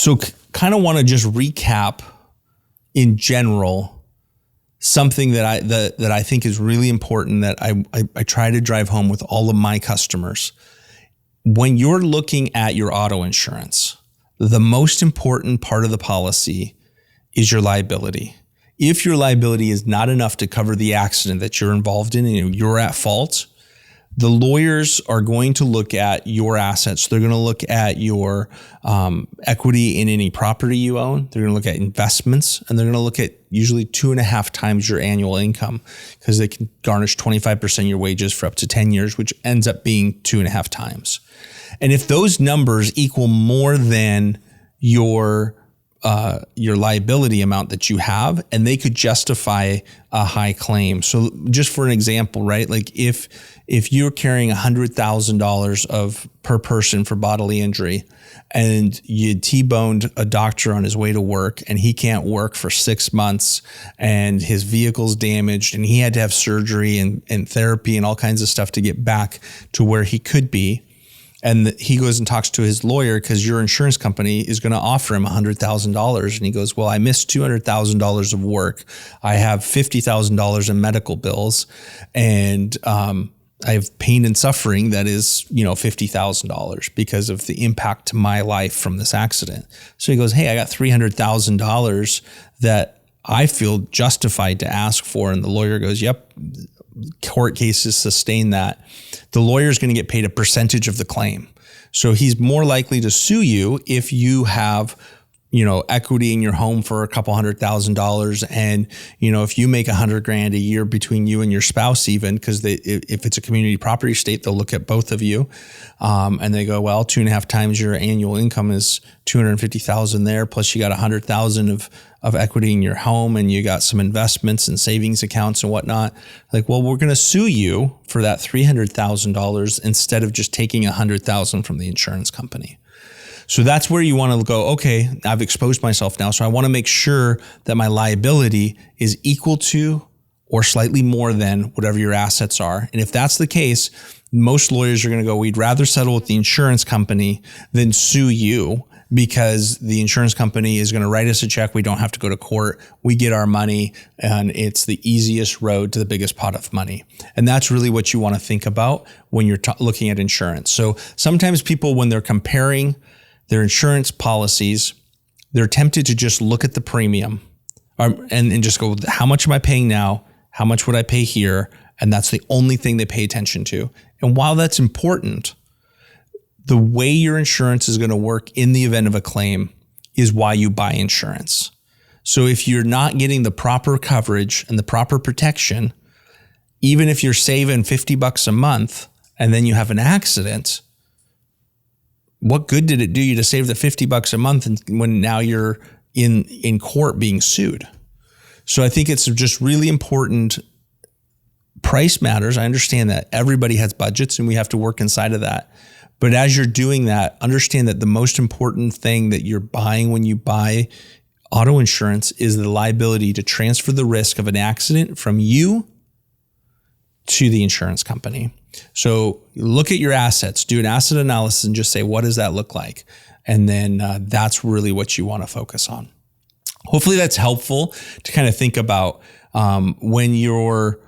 So kind of want to just recap in general something that I think is really important that I try to drive home with all of my customers. When you're looking at your auto insurance, the most important part of the policy is your liability. If your liability is not enough to cover the accident that you're involved in and you're at fault, the lawyers are going to look at your assets. They're going to look at your equity in any property you own. They're going to look at investments, and they're going to look at usually 2.5 times your annual income, because they can garnish 25% of your wages for up to 10 years, which ends up being 2.5 times. And if those numbers equal more than your liability amount that you have, and they could justify a high claim. So just for an example, right? Like if you're carrying $100,000 of per person for bodily injury, and you T-boned a doctor on his way to work and he can't work for 6 months and his vehicle's damaged and he had to have surgery and therapy and all kinds of stuff to get back to where he could be. And he goes and talks to his lawyer because your insurance company is going to offer him $100,000. And he goes, well, I missed $200,000 of work. I have $50,000 in medical bills, and I have pain and suffering that is, $50,000 because of the impact to my life from this accident. So he goes, hey, I got $300,000 that I feel justified to ask for. And the lawyer goes, yep, court cases sustain that. The lawyer is going to get paid a percentage of the claim. So he's more likely to sue you if you have, equity in your home for a couple $100,000. And, if you make $100,000 a year between you and your spouse, even, because if it's a community property state, they'll look at both of you. And they go, well, 2.5 times your annual income is $250,000 there. Plus you got $100,000 of equity in your home, and you got some investments and savings accounts and whatnot. Like, well, we're going to sue you for that $300,000 instead of just taking $100,000 from the insurance company. So that's where you want to go, okay, I've exposed myself now. So I want to make sure that my liability is equal to or slightly more than whatever your assets are. And if that's the case, most lawyers are going to go, we'd rather settle with the insurance company than sue you, because the insurance company is going to write us a check. We don't have to go to court. We get our money, and it's the easiest road to the biggest pot of money. And that's really what you want to think about when you're looking at insurance. So sometimes people, when they're comparing their insurance policies, they're tempted to just look at the premium and just go, how much am I paying now? How much would I pay here? And that's the only thing they pay attention to. And while that's important, the way your insurance is going to work in the event of a claim is why you buy insurance. So if you're not getting the proper coverage and the proper protection, even if you're saving $50 a month and then you have an accident, what good did it do you to save the $50 a month when now you're in court being sued? So I think it's just really important. Price matters. I understand that everybody has budgets and we have to work inside of that. But as you're doing that, understand that the most important thing that you're buying when you buy auto insurance is the liability to transfer the risk of an accident from you to the insurance company. So look at your assets, do an asset analysis, and just say, what does that look like? And then that's really what you want to focus on. Hopefully that's helpful to kind of think about when you're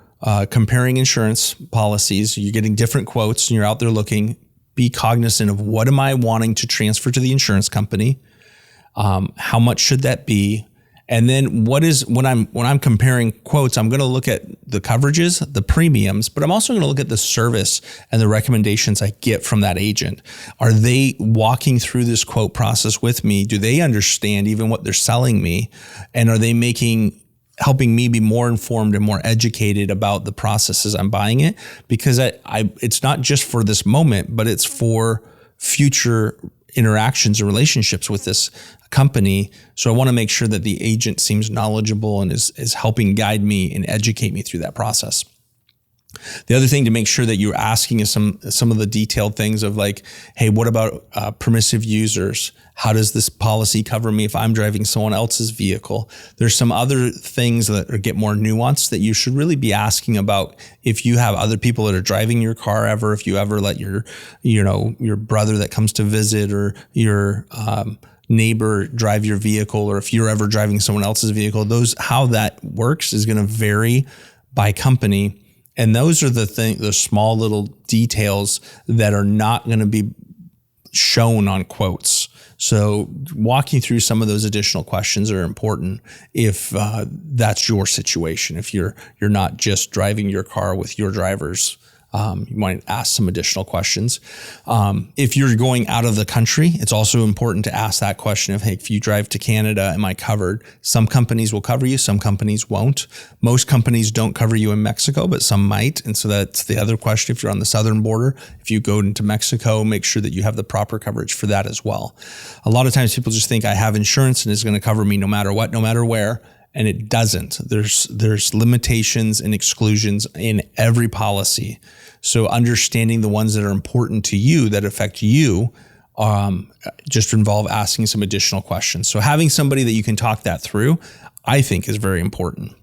comparing insurance policies, you're getting different quotes and you're out there looking, be cognizant of what am I wanting to transfer to the insurance company? How much should that be? And then when I'm comparing quotes, I'm going to look at the coverages, the premiums, but I'm also going to look at the service and the recommendations I get from that agent. Are they walking through this quote process with me? Do they understand even what they're selling me? And are they helping me be more informed and more educated about the processes I'm buying it? Because it's not just for this moment, but it's for future interactions and relationships with this company. So I want to make sure that the agent seems knowledgeable and is helping guide me and educate me through that process. The other thing to make sure that you're asking is some of the detailed things of like, hey, what about permissive users? How does this policy cover me if I'm driving someone else's vehicle? There's some other things that get more nuanced that you should really be asking about if you have other people that are driving your car if you ever let your brother that comes to visit or your neighbor drive your vehicle, or if you're ever driving someone else's vehicle, how that works is going to vary by company. And those are the small little details that are not going to be shown on quotes. So walking through some of those additional questions are important if that's your situation. If you're not just driving your car with your drivers, you might ask some additional questions. If you're going out of the country, it's also important to ask that question of, hey, if you drive to Canada, am I covered? Some companies will cover you, some companies won't. Most companies don't cover you in Mexico, but some might. And so that's the other question. If you're on the southern border, if you go into Mexico, make sure that you have the proper coverage for that as well. A lot of times people just think I have insurance and it's going to cover me no matter what, no matter where. And it doesn't. There's limitations and exclusions in every policy. So understanding the ones that are important to you, that affect you, just involve asking some additional questions. So having somebody that you can talk that through, I think, is very important.